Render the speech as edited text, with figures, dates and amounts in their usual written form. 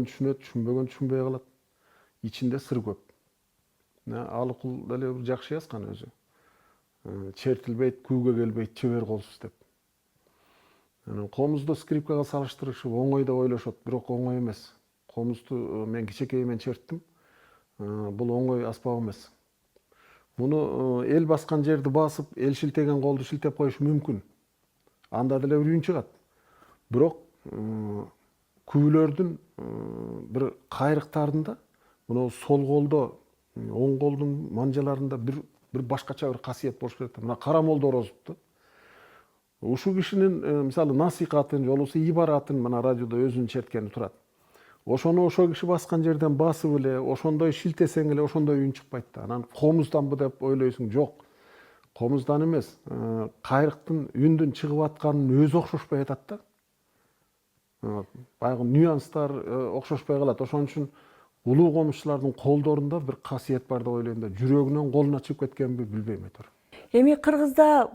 Түшүнөт, түшүнбөгөн түшүнбөй калат. Ичинде сыр көп. Алыкул деле бир жакшы жазган өзү. Чертилбейт, күүгө келбейт, чебер колсуз деп. Комузду скрипкага салыштырышып оңой деп ойлошот, бирок оңой эмес. Комузду мен кичекейимен черттим. Бул оңой аспап эмес. Муну эл баскан жерди басып, эл шилтеген колду шилтеп коюш мүмкүн. Анда деле бир үн чыгат. Бирок күбөлөрдүн бир кайрыктарында, мына сол колдо, оң колдун манжаларында бир башкача бир касиет болуш керек. Мына Карамолдо Орозовду ушул кишинин мисалы насыйкатын, же болбосо ибаратын мына радиодо өзүнүн черткени турат. Ошону ошол киши баскан жерден басып эле, ошондой шилтесең эле ошондой үн чыкпайт да. Анан комузданбы деп ойлойсуң, жок. Комуздан эмес, кайрыктын үндүн чыгып атканын өзү окшошпой атат да. Баягы нюанстар окшошпой калат. Ошон үчүн улуу комузчулардын колдорунда бир касиет бар деп ойлойм да. Жүрөгүнөн колуна чыгып кеткенби билбейм айтор. Эми Кыргызда